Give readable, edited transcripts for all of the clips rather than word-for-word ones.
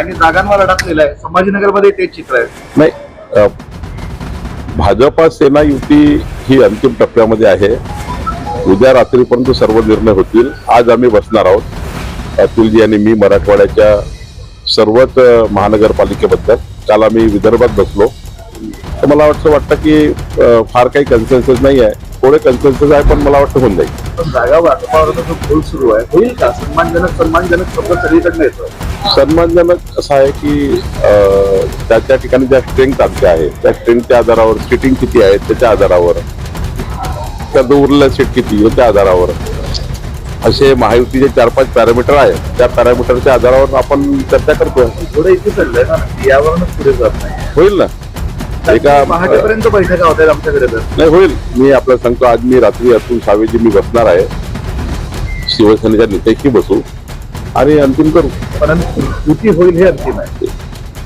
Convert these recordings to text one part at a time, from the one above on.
आणि जागांवर अडकलेला आहे. संभाजीनगरमध्ये तेच चित्र आहे. नाही, भाजपा सेना युती ही अंतिम टप्प्यामध्ये आहे. उद्या रात्रीपर्यंत सर्व निर्णय होतील. आज आम्ही बसणार आहोत, अतुलजी आणि मी, मराठवाड्याच्या सर्वच महानगरपालिकेबद्दल. काल आम्ही विदर्भात बसलो, तर मला वाटतं की फार काही कन्सेन्सस नाही आहे. थोडे कन्सेन्सस आहे, पण मला वाटतं होऊन जाईल. पण जागा वाटपावर जो गोल सुरू आहे, होईल का? सन्मानजनक शब्द सगळीकडनं येतो. सन्मानजनक असं आहे की त्या ठिकाणी ज्या स्ट्रेंथ आमच्या आहे त्या स्ट्रेंथच्या आधारावर, सीटिंग किती आहे त्याच्या आधारावर, त्या उरलेल्या सीट किती याच्या आधारावर, असे महायुतीचे 4-5 पॅरामीटर आहेत. त्या पॅरामीटरच्या आधारावर आपण चर्चा करतोय. थोडं इथे चाललंय ना, यावरूनच पुढे जात नाही. होईल ना, एका पहाटेपर्यंत बैठका होत्या आमच्याकडे. तर नाही होईल. मी आपल्याला सांगतो, आज मी रात्री अतुल सावेजी मी बसणार आहे, शिवसेनेच्या नेत्याशी बसू आणि अंतिम करू. परंतु युती होईल हे अंतिम आहे.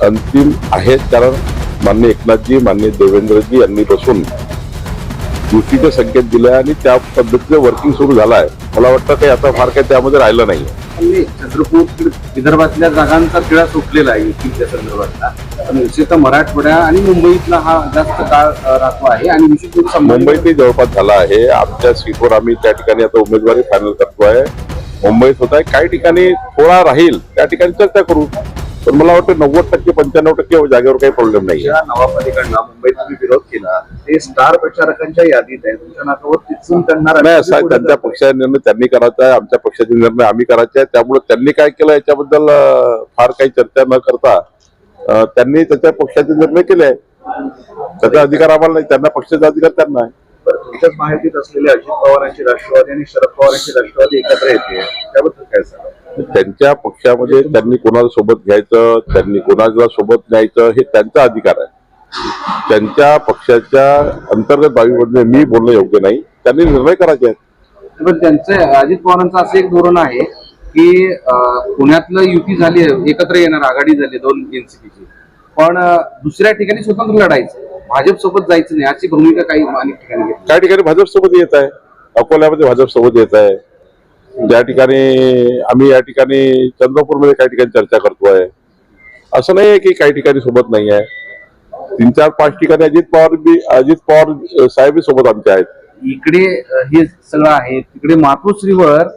अंतिम आहे, कारण माननीय एकनाथजी, माननीय देवेंद्रजी यांनी बसून युतीचे संकेत दिले आणि त्या पद्धतीने वर्किंग सुरू झालं आहे. मला वाटतं काही आता फार काही त्यामध्ये राहिलं नाही. चंद्रपूर विदर्भातल्या जागांचा खेळा सुटलेला आहे युतीच्या संदर्भातला. पण विशेषतः मराठवाड्या आणि मुंबईतला हा जास्त काळ राहतो आहे आणि विशेष मुंबईतही जवळपास झाला आहे. आमच्या सीटवर आम्ही त्या ठिकाणी आता उमेदवारी फायनल करतोय. मुंबईत होत आहे, काही ठिकाणी थोडा राहील, त्या ठिकाणी चर्चा करू. पण मला वाटतं 90%, 95% जागेवर काही प्रॉब्लेम नाही. नवापालिकांना मुंबईत तुम्ही विरोध केला, ते स्टार प्रचारकांच्या यादीत आहे. तुमच्या नाकावर तिथून करणार नाही. असा त्यांच्या पक्षाचा निर्णय त्यांनी करायचा आहे, आमच्या पक्षाचे निर्णय आम्ही करायचे आहे. त्यामुळे त्यांनी काय केलं याच्याबद्दल फार काही चर्चा न करता त्यांनी त्याच्या पक्षाचे निर्णय केले आहे. त्याचा अधिकार आम्हाला नाही, त्यांना पक्षाचा अधिकार त्यांना आहे. तुमच्याच माहितीत असलेले अजित पवारांची राष्ट्रवादी आणि शरद पवारांची राष्ट्रवादी एकत्र येते, त्याबद्दल काय सांगा? त्यांच्या पक्षामध्ये त्यांनी कोणाला सोबत घ्यायचं, त्यांनी कोणाला सोबत न्यायचं हे त्यांचा अधिकार आहे. त्यांच्या पक्षाच्या अंतर्गत बाबीमध्ये मी बोलणं योग्य नाही. त्यांनी निर्णय करायचे आहेत. पण त्यांचं अजित पवारांचं असं एक धोरण आहे की पुण्यातलं युती झाली, एकत्र येणार, आघाडी झाली 2 एनसीपीची, पण दुसऱ्या ठिकाणी स्वतंत्र लढायचं, भाजप सोबत जायचं नाही, अशी भूमिका काही अनेक ठिकाणी घेतली. काही ठिकाणी भाजप सोबत येत आहे, अकोल्यामध्ये भाजप सोबत येत आहे. ज्या ठिकाणी आम्ही या ठिकाणी चंद्रपूरमध्ये काही ठिकाणी चर्चा करतोय. असं नाही आहे की काही ठिकाणी सोबत नाही आहे. 3-4-5 ठिकाणी अजित पवार साहेब सोबत आमचे आहेत. इकडे हे सगळं आहे, तिकडे मातोश्रीवर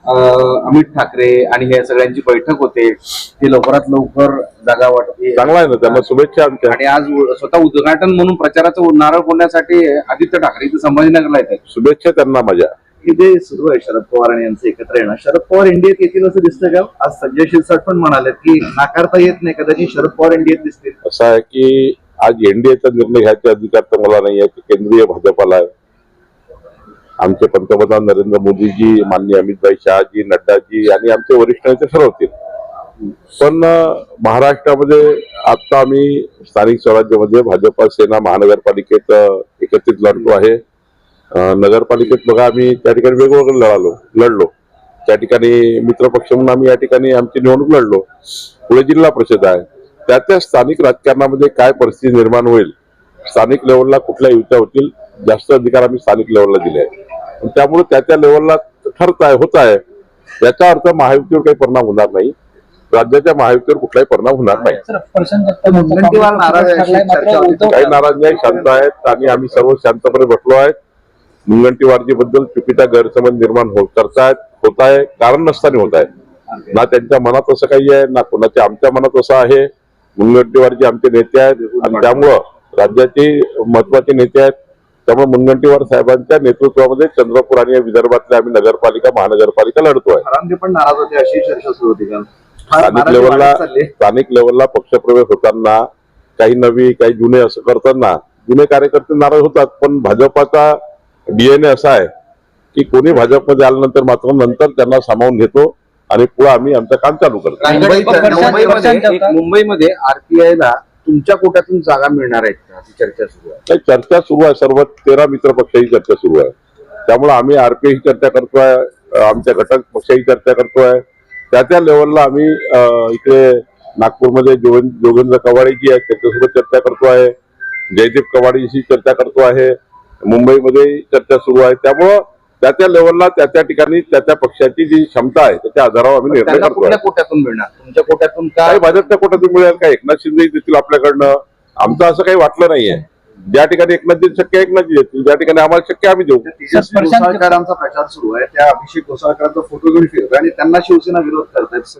अमित ठाकरे आणि हे सगळ्यांची बैठक होते. ते लवकरात लवकर जागा वाटते. चांगला आहे ना, त्यांना शुभेच्छा आमच्या. आणि आज स्वतः उद्घाटन म्हणून प्रचाराचं नारळ फोडण्यासाठी आदित्य ठाकरे इथे संभाजीनगरला येतात. शुभेच्छा त्यांना माझ्या. हे जे सुरू आहे शरद पवार आणि यांचं एकत्र येणं, शरद पवार इंडियात येतील असं दिसतं का? आज संजय शिरसाट पण म्हणाले की नाकारता येत नाही, कदाचित शरद पवार इंडियात दिसतील. असं आहे की आज एनडीएचा निर्णय घ्यायचे अधिकार तर मला नाही आहे, केंद्रीय भाजपाला आहे. आमचे पंतप्रधान नरेंद्र मोदीजी, माननीय अमितभाई शहाजी, नड्डाजी आणि आमचे वरिष्ठ नेते ठरवतील. पण महाराष्ट्रामध्ये आता आम्ही स्थानिक स्वराज्यामध्ये भाजपा सेना महानगरपालिकेत एकत्रित लढतो आहे. नगरपालिकेत बघा, आम्ही त्या ठिकाणी वेगवेगळं लढलो. त्या ठिकाणी मित्रपक्ष म्हणून आम्ही या ठिकाणी आमची निवडणूक लढलो. पुढे जिल्हा परिषद आहे. त्या स्थानिक राजकारणामध्ये काय परिस्थिती निर्माण होईल, स्थानिक लेवलला कुठल्या युत्या होतील, जास्त अधिकार आम्ही स्थानिक लेवलला दिले आहेत. त्यामुळे त्या लेवलला ठरत आहे, होत आहे. याचा अर्थ महायुतीवर काही परिणाम होणार नाही, राज्याच्या महायुतीवर कुठलाही परिणाम होणार नाही. काही नाराज नाही, शांत आहेत आणि आम्ही सर्व शांतपणे बसलो आहेत. मुनगंटीवारजी बद्दल चुकीचा गैरसमज निर्माण होत आहे, कारण नसताना होत आहे. ना त्यांच्या मनात असं काही आहे, ना कोणाच्या आमच्या मनात असं आहे. मुनगंटीवारजी आमचे नेते आहेत आणि त्यामुळं राज्याचे महत्वाचे नेते आहेत. त्यामुळे मुनगंटीवार साहेबांच्या नेतृत्वामध्ये चंद्रपूर आणि विदर्भातल्या आम्ही नगरपालिका महानगरपालिका लढतोय. पण नाराज होते अशी चर्चा सुरू होती का? स्थानिक लेवलला पक्षप्रवेश होताना काही नवी काही जुने असं करताना जुने कार्यकर्ते नाराज होतात. पण भाजपाचा डीएनए असा आहे की कोणी भाजपमध्ये आल्यानंतर मात्र नंतर त्यांना सामावून घेतो आणि पुढे आम्ही आमचं काम चालू करतो. मुंबईमध्ये आरपीआयला तुमच्या कोट्यातून जागा मिळणार आहेत का, ती चर्चा सुरू आहे? चर्चा सुरू आहे. सर्व 13 मित्र पक्षाची चर्चा सुरू आहे. त्यामुळे आम्ही आरपीआय चर्चा करतोय, आमच्या घटक पक्षाची चर्चा करतोय. त्या लेवलला आम्ही इकडे नागपूरमध्ये जोगेंद्र कवाडेजी आहेत त्यांच्यासोबत चर्चा करतो आहे. जयदीप कवाडेजीशी चर्चा करतो आहे. मुंबईमध्ये चर्चा सुरू आहे. त्यामुळं त्या त्या लेवलला त्या ठिकाणी त्या पक्षाची जी क्षमता आहे त्याच्या आधारावर आम्ही निर्णय त्यांना करतो. कुठल्या कोट्यातून मिळणार? तुमच्या कोट्यातून काय काय? भाजपच्या कोट्यातून मिळेल का एकनाथ शिंदे देतील आपल्याकडनं? आमचं असं काही वाटलं नाहीये. ज्या ठिकाणी एकनाथ शक्य आहे एकनाथ देतील, ज्या ठिकाणी आम्हाला शक्य आम्ही देऊ. तेजस्वी घोसाळकरांचा प्रचार सुरू आहे, त्या अभिषेक घोसाळकरांचा फोटो घेऊन फिरतोय आणि त्यांना शिवसेना विरोध करतायत.